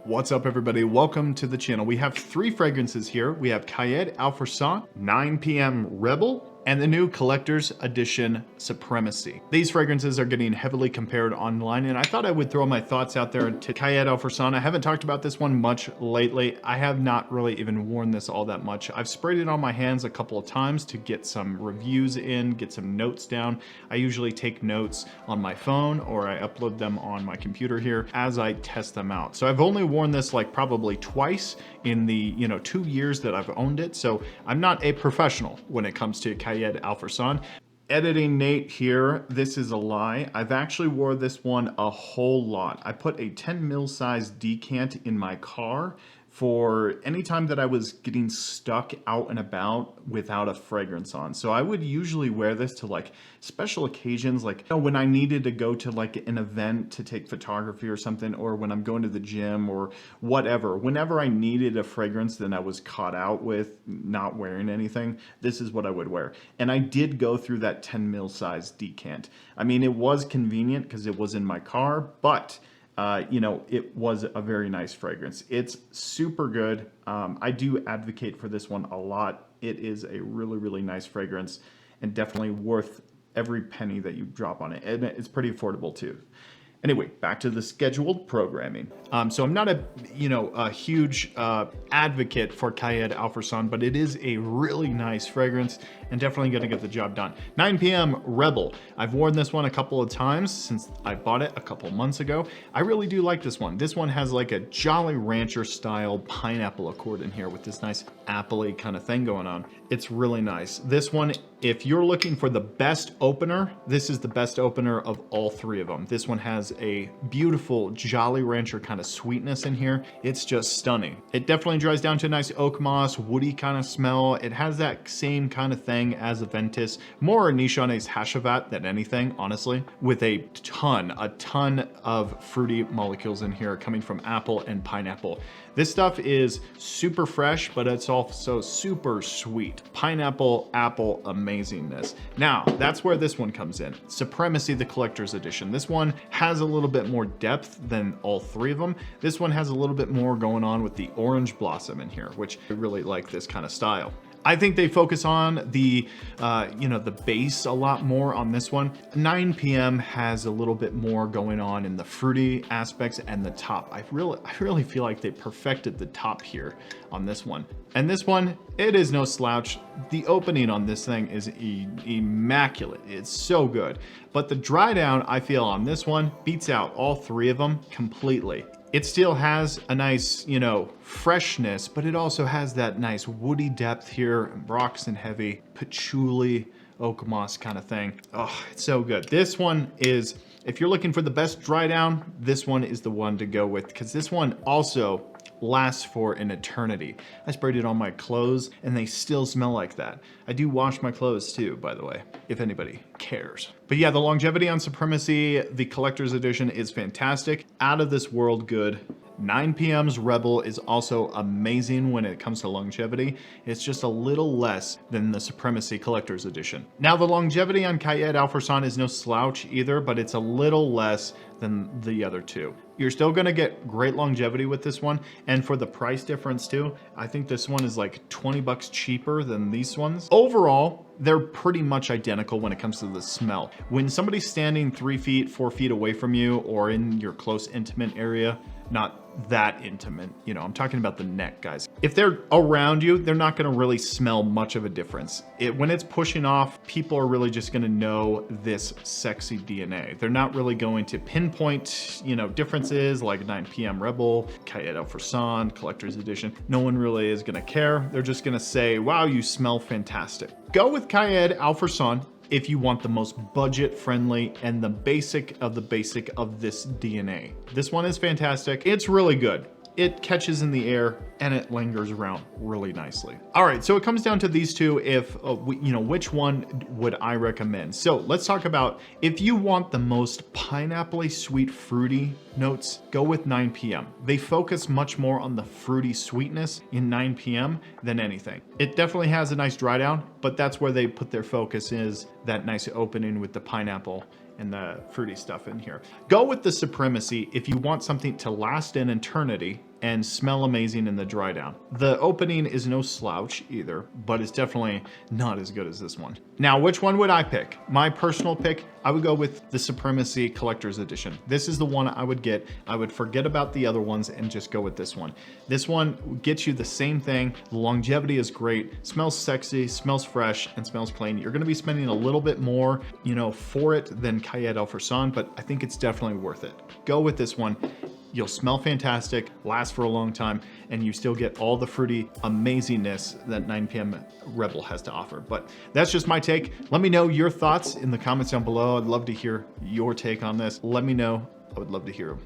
What's up, everybody? Welcome to the channel. We have three fragrances here. We have Qaed Al Fursan, 9 p.m. Rebel, and the new Collector's Edition Supremacy. These fragrances are getting heavily compared online, and I thought I would throw my thoughts out there to Qaed Al Fursan. I haven't talked about this one much lately. I have not really even worn this all that much. I've sprayed it on my hands a couple of times to get some reviews in, get some notes down. I usually take notes on my phone or I upload them on my computer here as I test them out. So I've only worn this like probably twice in the 2 years that I've owned it. So I'm not a professional when it comes to Qaed Al Fursan. Editing Nate here, this is a lie. I've actually wore this one a whole lot. I put a 10 ml size decant in my car for any time that I was getting stuck out and about without a fragrance on. So I would usually wear this to like special occasions, like when I needed to go to like an event to take photography or something, or when I'm going to the gym or whatever. Whenever I needed a fragrance, then I was caught out with not wearing anything, this is what I would wear. And I did go through that 10 ml size decant. I mean, it was convenient because it was in my car, but it was a very nice fragrance. It's super good. I do advocate for this one a lot. It is a really, really nice fragrance and definitely worth every penny that you drop on it. And it's pretty affordable too. Anyway, back to the scheduled programming. So I'm not a huge advocate for Qaed Al Fursan, but it is a really nice fragrance and definitely gonna get the job done. 9 p.m. Rebel. I've worn this one a couple of times since I bought it a couple months ago. I really do like this one. This one has like a Jolly Rancher style pineapple accord in here with this nice apple-y kind of thing going on. It's really nice. This one, if you're looking for the best opener, this is the best opener of all three of them. This one has a beautiful Jolly Rancher kind of sweetness in here. It's just stunning. It definitely dries down to a nice oak moss, woody kind of smell. It has that same kind of thing as Aventus, more Nichoné's Hashavat than anything, honestly, with a ton of fruity molecules in here coming from apple and pineapple. This stuff is super fresh, but it's also super sweet. Pineapple, apple, amazingness. Now, that's where this one comes in. Supremacy, the Collector's Edition. This one has a little bit more depth than all three of them. This one has a little bit more going on with the orange blossom in here, which I really like this kind of style. I think they focus on the, the base a lot more on this one. 9 p.m. has a little bit more going on in the fruity aspects and the top. I really feel like they perfected the top here on this one. And this one, it is no slouch. The opening on this thing is immaculate. It's so good. But the dry down, I feel on this one beats out all three of them completely. It still has a nice, freshness, but it also has that nice woody depth here, rocks and heavy, patchouli, oak moss kind of thing. Oh, it's so good. This one is, if you're looking for the best dry down, this one is the one to go with, because this one also lasts for an eternity. I sprayed it on my clothes and they still smell like that. I do wash my clothes too, by the way, if anybody cares. But yeah, the longevity on Supremacy, the Collector's Edition, is fantastic. Out of this world good. 9 p.m.'s Rebel is also amazing when it comes to longevity. It's just a little less than the Supremacy Collector's Edition. Now, the longevity on Qaed Al Fursan is no slouch either, but it's a little less than the other two. You're still gonna get great longevity with this one, and for the price difference too, I think this one is like 20 bucks cheaper than these ones. Overall, they're pretty much identical when it comes to the smell. When somebody's standing 3 feet, 4 feet away from you or in your close intimate area, not that intimate, I'm talking about the neck, guys. If they're around you, they're not gonna really smell much of a difference. When it's pushing off, people are really just gonna know this sexy DNA. They're not really going to pinpoint, differences like 9 p.m. Rebel, Qaed Al Fursan, Collector's Edition. No one really is gonna care. They're just gonna say, wow, you smell fantastic. Go with Qaed Al Fursan if you want the most budget friendly and the basic of this DNA. This one is fantastic. It's really good. It catches in the air and it lingers around really nicely. All right, so it comes down to these two. If which one would I recommend? So let's talk about, if you want the most pineapple-y, sweet, fruity notes, go with 9 p.m. They focus much more on the fruity sweetness in 9 p.m. than anything. It definitely has a nice dry down, but that's where they put their focus, is that nice opening with the pineapple and the fruity stuff in here. Go with the Supremacy if you want something to last an eternity and smell amazing in the dry down. The opening is no slouch either, but it's definitely not as good as this one. Now, which one would I pick? My personal pick, I would go with the Supremacy Collector's Edition. This is the one I would get. I would forget about the other ones and just go with this one. This one gets you the same thing. The longevity is great, smells sexy, smells fresh, and smells plain. You're gonna be spending a little bit more, you know, for it than Qaed Al Fursan, but I think it's definitely worth it. Go with this one. You'll smell fantastic, last for a long time, and you still get all the fruity amazingness that 9 PM Rebel has to offer. But that's just my take. Let me know your thoughts in the comments down below. I'd love to hear your take on this. Let me know. I would love to hear them.